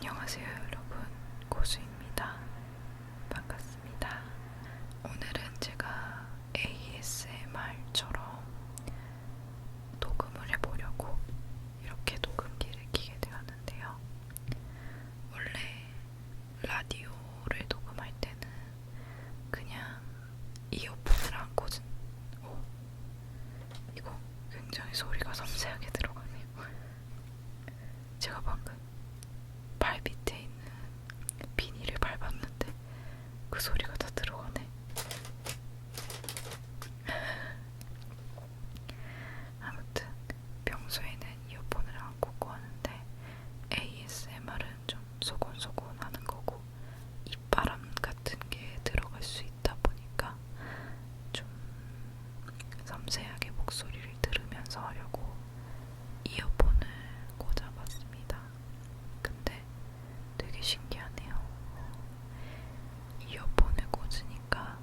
안녕하세요 여러분, 고수입니다. 반갑습니다. 오늘은 제가 ASMR처럼 녹음을 해보려고 이렇게 녹음기를 켜게 되었는데요. 원래 라디오를 녹음할 때는 그냥 이어폰을 안 꽂은 이거 굉장히 소리가 섬세하게 들어가네요. 제가 방금 발 밑에 있는 비닐을 밟았는데 그 소리가 다 들어가네. 아무튼 평소에는 이어폰을 안 꽂고 하는데 ASMR은 좀 소곤소곤 하는 거고 입바람 같은 게 들어갈 수 있다 보니까 좀 섬세하게 목소리를 들으면서 하려고 이어폰을 꽂아봤습니다. 근데 되게 신기하네요. 이어폰을 꽂으니까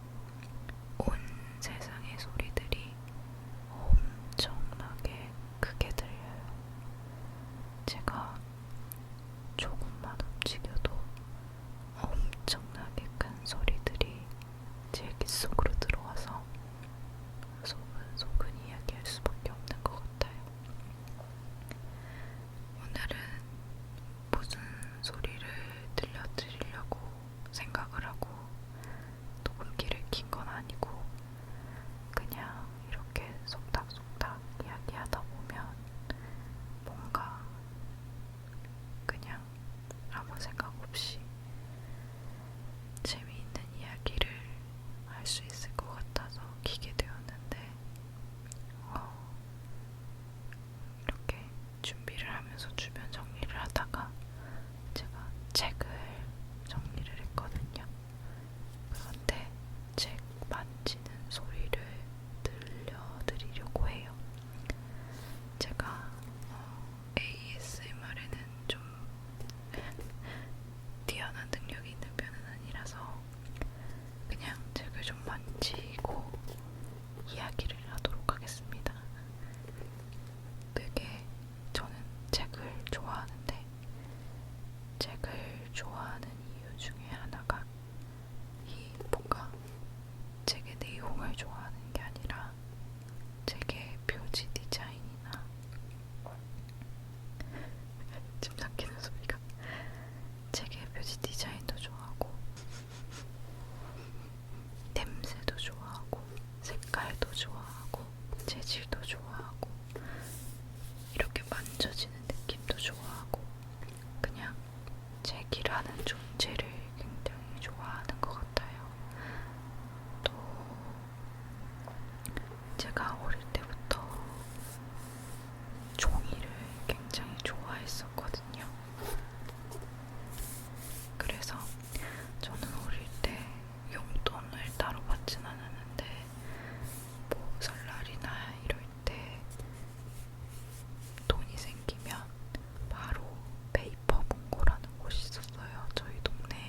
온 세상의 소리들이 엄청나게 크게 들려요. 제가 조금만 움직여도 엄청나게 큰 소리들이 제 귀 속으로 들어와서 소근소근 이야기할 수밖에 없는 것 같아요. 오늘은 무슨 소리를 들려드리려고 생각을 하고 녹음기를 킨 건 아니고 그냥 이렇게 속닥속닥 이야기하다 보면 뭔가 그냥 아무 생각 없이 재미있는 이야기를 할 수 있을 것 같아서 키게 되었는데 이렇게 준비를 하면서 주변 정리를 하다가 제가 책을 정리를 했거든요. 그런데 책 만지는 소리를 들려드리려고 해요. 제가 ASMR에는 좀 뛰어난 능력이 있는 편은 아니라서 그냥 책을 좀 만지고 이야기를 하도록 하겠습니다. 되게 저는 책을 좋아하는데 책을 좋아하는 이유 중에 하나가 이 뭔가 책의 내용을 좋아하는 게 아니라 책의 표지 디자인이나 침 삼키는 소리가 책의 표지 디자인도 좋아하고 냄새도 좋아하고 색깔도 좋아하고 재질도 좋아하고 이렇게 만져지는 느낌도 좋아하고 그냥 책이라는 존재를 굉장히 좋아하는 것 같아요. 또 제가 어릴 때부터 종이를 굉장히 좋아했었거든요. 그래서 저는 어릴 때 용돈을 따로 받진 않았는데 뭐 설날이나 이럴 때 돈이 생기면 바로 페이퍼 몽고라는 곳이 있었어요. 저희 동네에.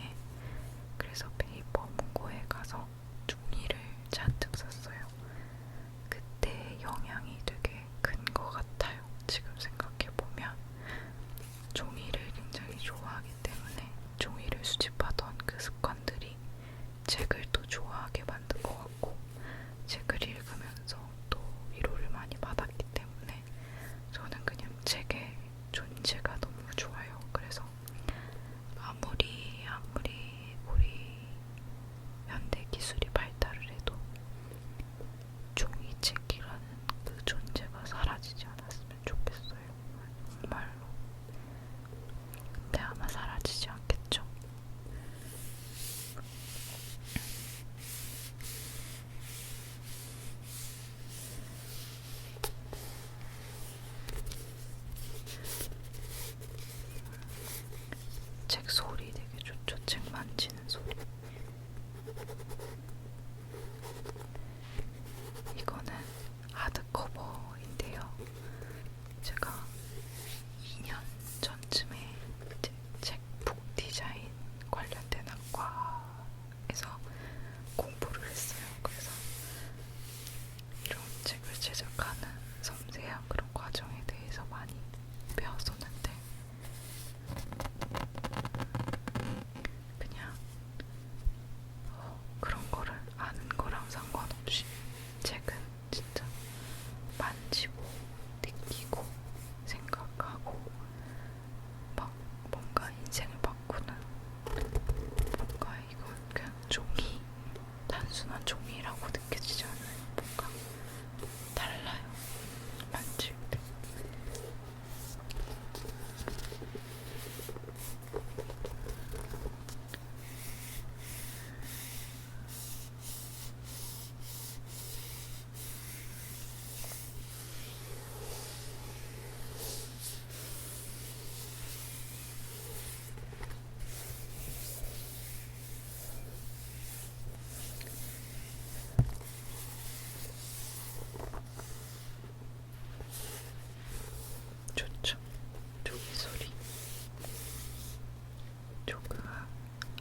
조금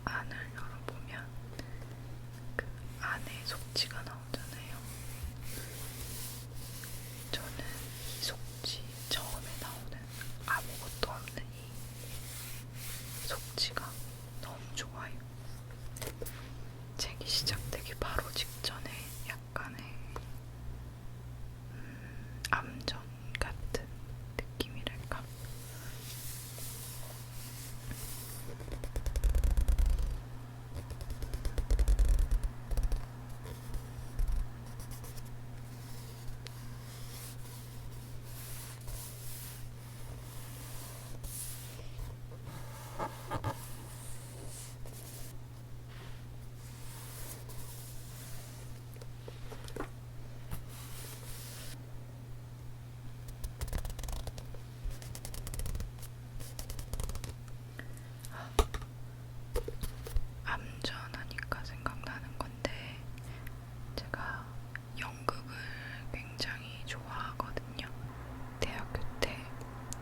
안을 열어보면 그 안에 속지가 나오잖아요. 저는 이 속지 처음에 나오는 아무것도 없는 이 속지가 너무 좋아요. 책이 시작되기 바로 직전에 약간의 암전 같은 느낌이랄까? 암전하니까 생각나는 건데 제가 연극을 굉장히 좋아하거든요. 대학교 때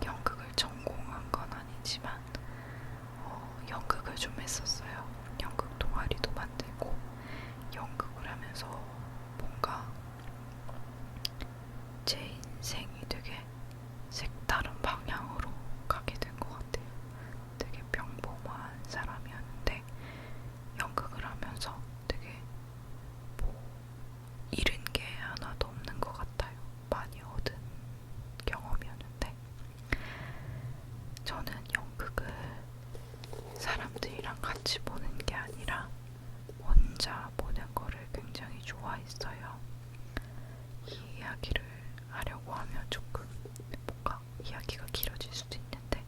연극을 전공한 건 아니지만 연극을 좀 했었어요. 연극 동아리도 만들고 연극을 하면서 뭔가 제 인생이 되게 색다른 방향으로 가게 된 것 같아요. 되게 평범한 사람이었는데 연극을 하면서 되게 뭐 잃은 게 하나도 없는 것 같아요. 많이 얻은 경험이었는데 저는 연극을 사람들이랑 같이 보는 게 아니라 혼자 보는 거를 굉장히 좋아했어요. 이 이야기를 하려고 하면 조금 뭔가 이야기가 길어질 수도 있는데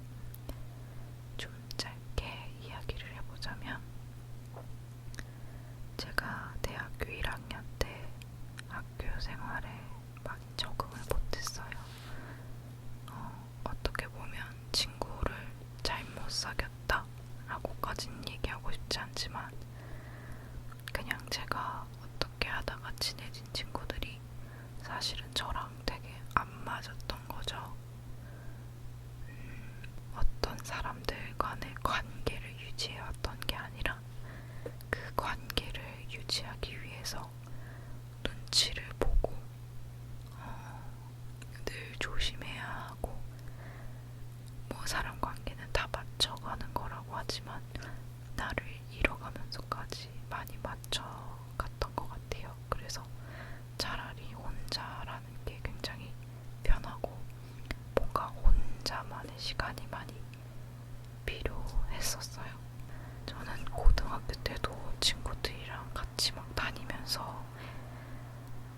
좀 짧게 이야기를 해보자면 제가 대학교 1학년 때 학교 생활에 많이 적응을 못했어요. 어떻게 보면 친구를 잘못 사귀었다 라고까지는 얘기하고 싶지 않지만 그냥 제가 어떻게 하다가 친해진 친구들이 사실은 저랑 되게 안 맞았던 거죠. 어떤 사람들 간의 관계를 유지해왔던 게 아니라 그 관계를 유지하기 위해서 눈치를 보고 늘 조심해야 하고 뭐 사람 관계는 다 맞춰가는 거라고 하지만 나를 잃어가면서까지 많이 맞춰갔던 것 같아요. 그래서 차라리 혼자라는 게 굉장히 편하고 뭔가 혼자만의 시간이 많이 필요했었어요. 저는 고등학교 때도 친구들이랑 같이 막 다니면서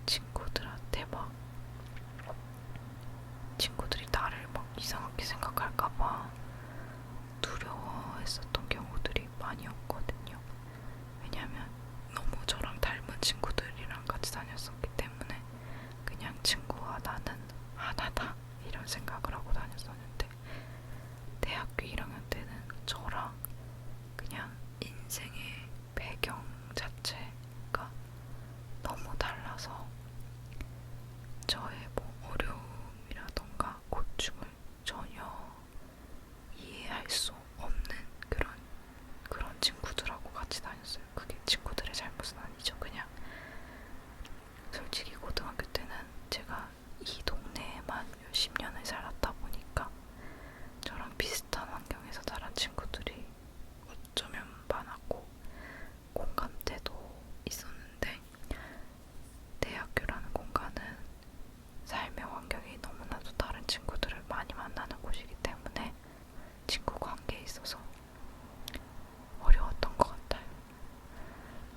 친구들한테 막 친구들이 나를 막 이상하게 생각할까봐 두려워했었던 경우들이 많이 없거든요. 왜냐면 너무 저랑 닮은 친구들이랑 같이 다녔었기 때문에 그냥 친구와 나는 하나다 이런 생각을 하고 다녔었는데 대학교 1학년 때는 저랑 그냥 인생의 배경 자체가 너무 달라서 저의 뭐 어려움이라던가 고충을 전혀 이해할 수 없는 그런 친구들하고 같이 다녔어요. 그게 친구들의 잘못은 아니죠. 그냥 솔직히 고등학교 때는 제가 이 동네에만 몇십 년을 살았다 보니까 저랑 비슷한 환경에서 자란 친구들이 어쩌면 많았고 공감대도 있었는데 대학교라는 공간은 삶의 환경이 너무나도 다른 친구들을 많이 만나는 곳이기 때문에 친구 관계에 있어서 어려웠던 것 같아요.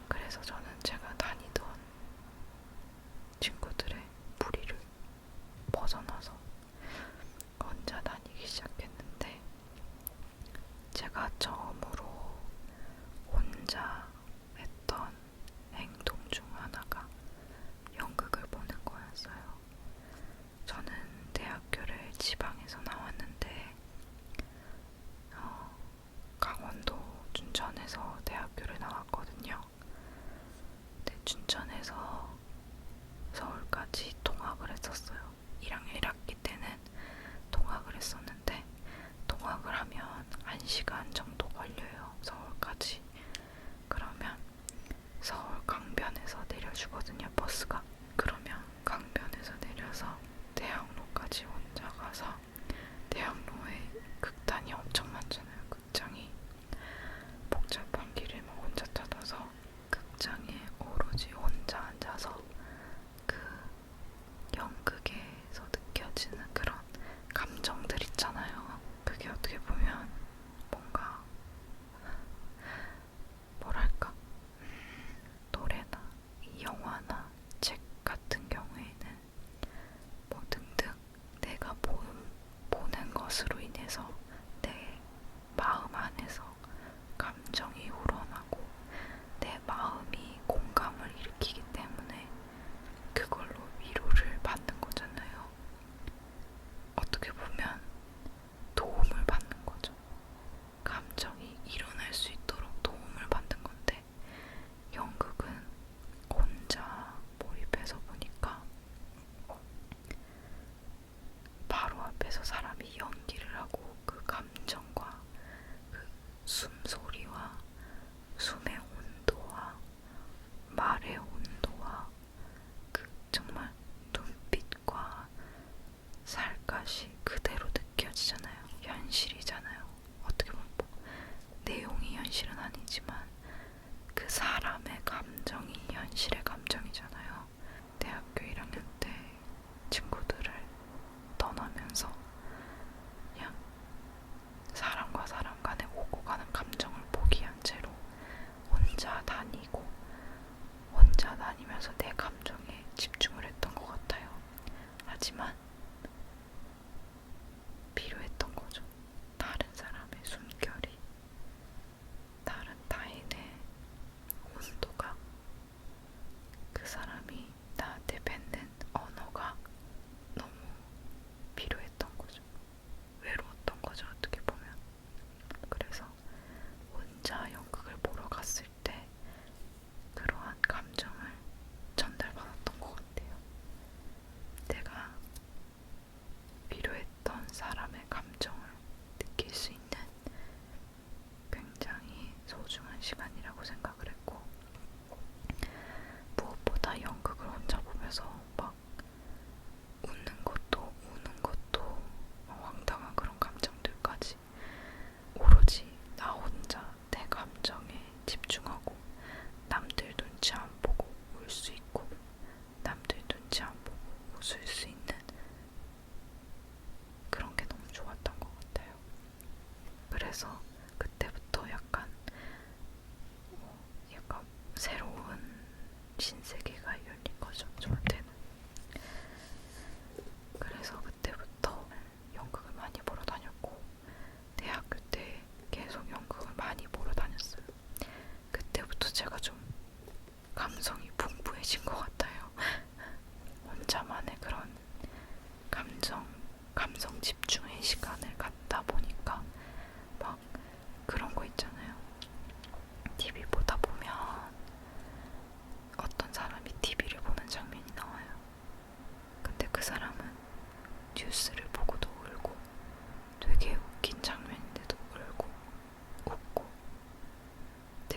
그래서 저는 제가 다니던 친구들의 무리를 벗어나서 혼자 다니기 시작했는데 제가 처음으로 혼자 했던 행동 중 하나가 연극을 보는 거였어요. 저는 대학교를 지방에서 나왔는데 강원도 춘천에서 대학교를 나왔거든요. 근데 춘천에서 서울까지 통학을 했었어요. 1학년 1학기 때는 통학을 했었는데 통학을 하면 1시간 정도 걸려요.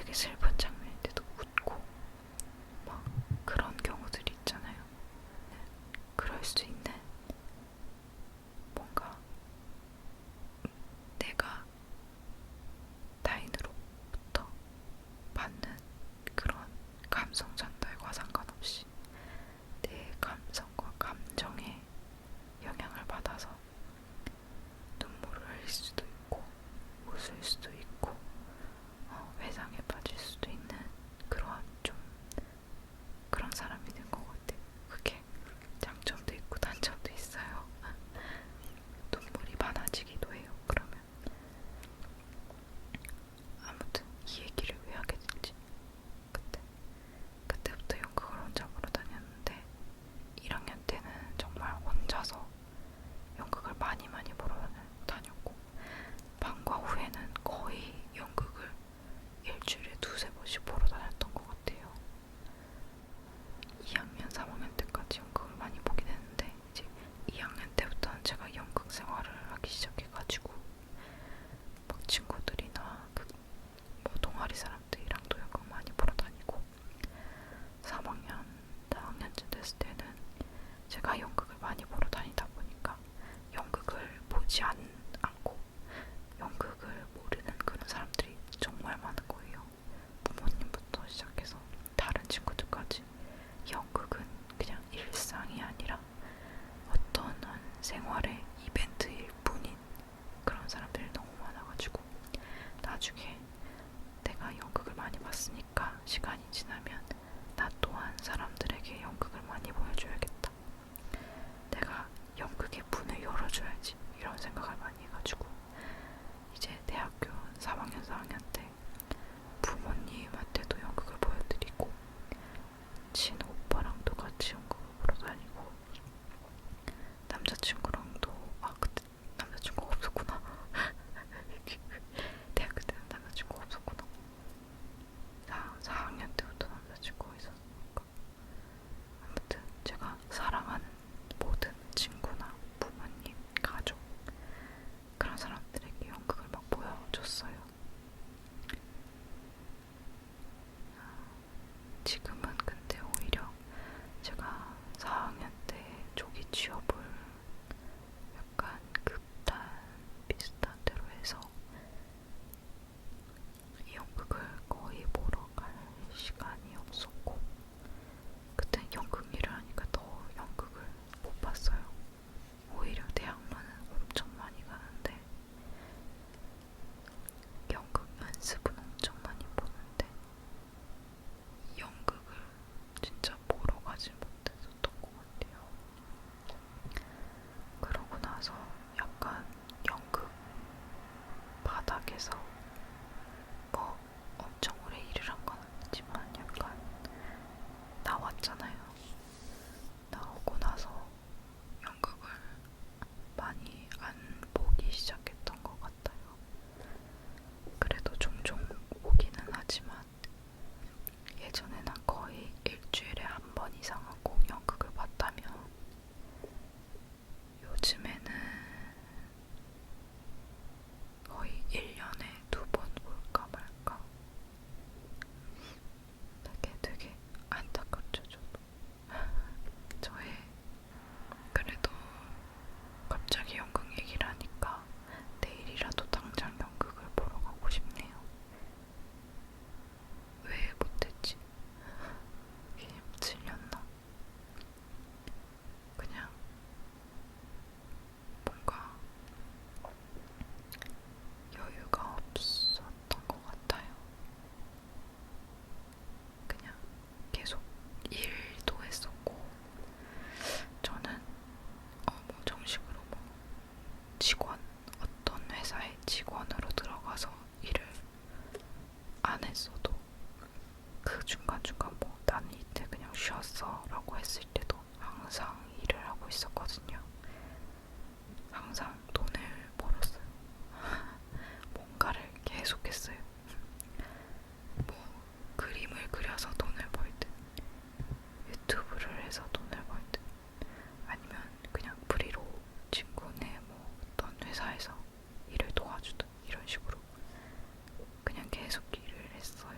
되게 슬픈 장면인데도 웃고 막 그런 경우들이 있잖아요. 그럴 수 있는 뭔가 내가 타인으로부터 받는 그런 감성 전달과 상관없이 내 감성과 감정에 영향을 받아서 눈물을 흘릴 수도 있고 웃을 수도 있고 회상에 빠질 수도 있는 그러한 좀 그런 사람이 된 것 같아요. 그게 장점도 있고 단점도 있어요. 눈물이 많아지기도 해요. 그러면 아무튼 이 얘기를 왜 하게 됐지? 그때부터 연극을 혼자 보러 다녔는데 1학년 때는 정말 혼자서 연극을 많이 보러 다녔고 방과 후에는 거의 연극을 일주일에 두세 번씩 보러 다녔던 것 같아요. 2학년, 3학년 때까지 연극을 많이 보긴 했는데 이제 2학년 때부터는 제가 연극 생활을 하기 시작해가지고 막 친구들이나 뭐 동아리 사람들이랑도 연극 많이 보러 다니고 3학년, 4학년쯤 됐을 때는 제가 연극을 많이 보러 다니다 보니까 연극을 보지 않고 연극을 모르는 그런 사람들이 정말 많은 거예요. 부모님부터 시작해서 다른 친구들까지 연극은 그냥 일상이 아니라 어떤 한 생활의 이벤트일 뿐인 그런 사람들이 너무 많아가지고 나중에 내가 연극을 많이 봤으니까 시간이 지나면 나 또한 사람들에게 연극을 많이 보여줘야겠다. 내가 연극의 문을 열어줘야지 이런 생각을 많이 해가지고 이제 대학교 3학년, 4학년 때 부모님한테도 연극을 보여드리고 친오빠랑도 같이 연극을 보러 다니고 남자친구랑도 그때 남자친구가 없었구나. 대학교 때는 남자친구가 없었구나. 4학년 때부터 남자친구가 있었으니까 아무튼 제가 사랑하는 모든 친구나 부모님, 가족 그런 사람들에게 연극을 막 보여줬어요. 지금은 근데 오히려 제가 4학년 때 조기 취업을 약간 극단 비슷한 대로 해서 연극을 거의 보러 갈 시간이 없었고 그때 연극 일을 하니까 더 연극을 못 봤어요. 오히려 대학로는 엄청 많이 가는데 연극 연습은 엄청 많이 보는데 연극을 진짜 보러 가지 못했었던 것 같아요. 그러고 나서 약간 연극 바닥에서 뭐 엄청 오래 일을 한 건 아니지만 약간 나왔잖아요. 나오고 나서 연극을 많이 안 보기 시작했던 것 같아요. 그래도 종종 보기는 하지만 예전에는 거의 일주일에 한 번 이상은 꼭 연극을 봤다면 요즘에는 거의 1년에 2번 볼까 말까. 되게 안타깝죠, 저도. 저의 그래도 갑자기 연극 얘기를 하니까 내일이라도 당장 연극을 보러 가고 싶네요. 왜 못했지? 이게 질렸나? 그냥 뭔가 여유가 없었던 것 같아요. 그냥 계속 일도 했었고 저는 뭐 정식으로 뭐 직원 어떤 회사의 직원으로 들어가서 일을 안 했어도 그 중간중간 뭐 나는 이때 그냥 쉬었어 라고 했을 때도 항상 일을 하고 있었거든요. 항상 돈을 벌었어요. 뭔가를 계속했어요. 뭐 그림을 그려서 돈을 벌든 유튜브를 해서 돈을 벌든 아니면 그냥 프리로 친구네 뭐 어떤 회사에서 일을 도와주든 이런 식으로 그냥 계속 일을 했어요.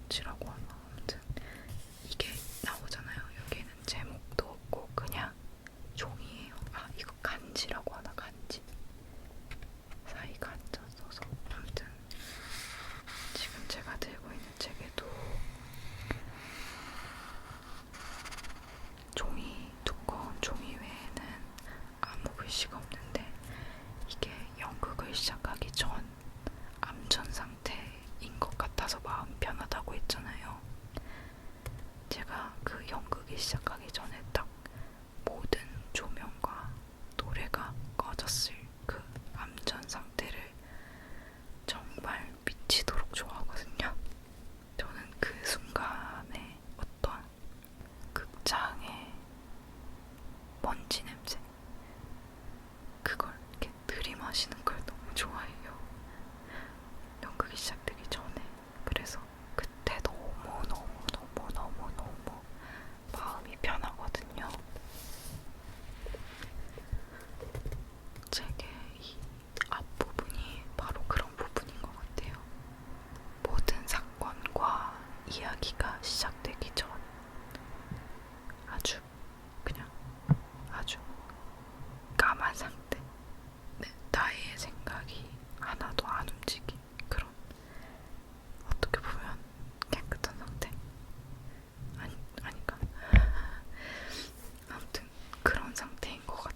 파우치라고 하나. 아무튼 이게 나오잖아요. 여기에는 제목도 없고 그냥 종이에요. 아, 이거 간지라고 하나. 간지. 사이가 앉아 써서. 아무튼 지금 제가 들고 있는 책에도 종이, 두꺼운 종이 외에는 아무 글씨가 없는데, 이게 연극을 시작하기 전 암전 상태인 것 같아서 마음이 편하다고 했잖아요. 제가 그 연극이 시작하기 전에 딱 모든 조명과 노래가 꺼졌을 그 암전 상태를 정말 미치도록 좋아하거든요. 저는 그 순간에 어떤 극장의 먼지 냄새, 그걸 이렇게 들이마시는 걸 너무 좋아해요. 연극이 시작되기 전에. 그래서 그때 너무 마음이 편하거든요. 책의 이 앞부분이 바로 그런 부분인 것 같아요. 모든 사건과 이야기가 시작되기 전 아주 까만 상태, 나의 생각이 하나도 안 움직인 그런, 어떻게 보면 깨끗한 상태? 아닌가? 아무튼 그런 상태인 것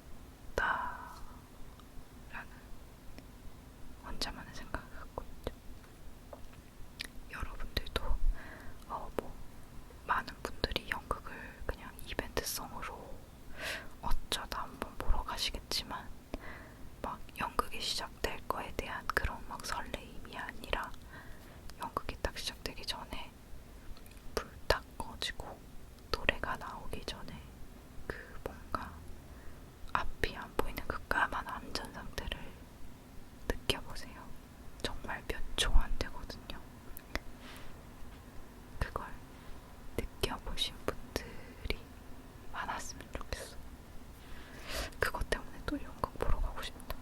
같다라는 혼자만의 생각을 갖고 있죠. 여러분들도 많은 분들이 연극을 그냥 이벤트성으로 어쩌다 한번 보러 가시겠지만, 막 연극이 시작될 거에 대한 그런 막 설레임이 아니라, 연극이 딱 시작되기 전에 불 딱 꺼지고 노래가 나오기 전에 그 뭔가 앞이 안 보이는 그 까만 암전 상태를 느껴보세요. 정말 몇 초 안 되거든요. 그걸 느껴보신 분들이 많았으면 좋겠어. 그것 때문에 또 연극 보러 가고 싶다.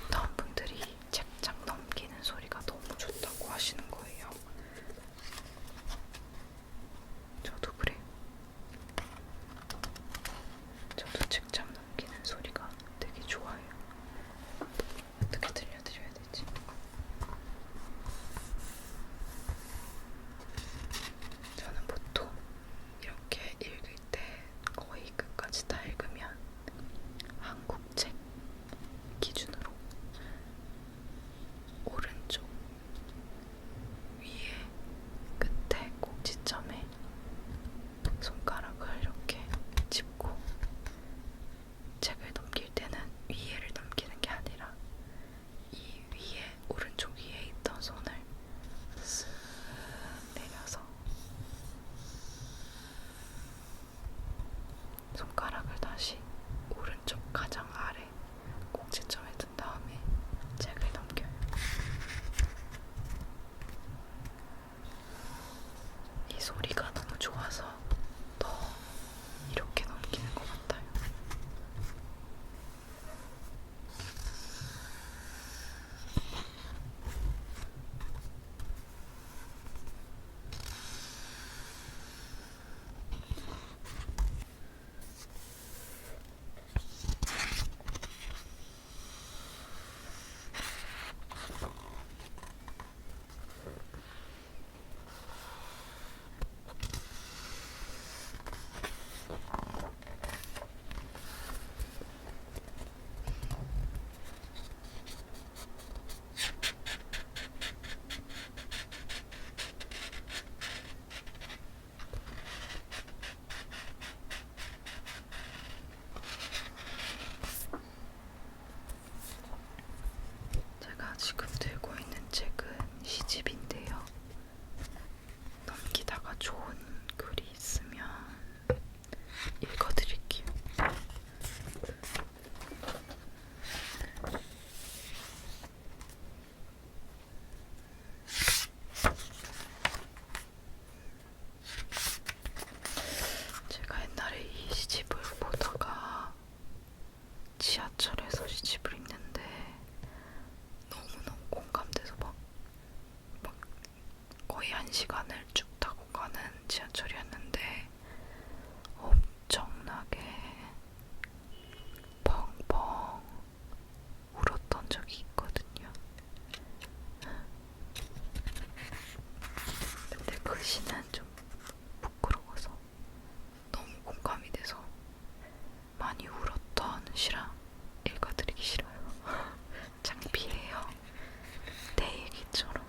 어떤 분들이 책장 넘기는 소리가 너무 좋다고 하시는 거예요. 저도 그래요. 저도 책장 넘기는 소리가 되게 좋아요. 어떻게 들려드려야 되지? 저는 보통 이렇게 읽을 때 거의 끝까지 다 읽으면 한국 책 기준으로 오른쪽 위에 끝에 꼭지점에 손가락을 이렇게 짚고 시간을 쭉 타고 가는 지하철이었는데 엄청나게 펑펑 울었던 적이 있거든요. 근데 그 시는 좀 부끄러워서 너무 공감이 돼서 많이 울었던 시라 읽어드리기 싫어요. 창피해요. 내 얘기처럼.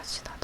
맛이 나는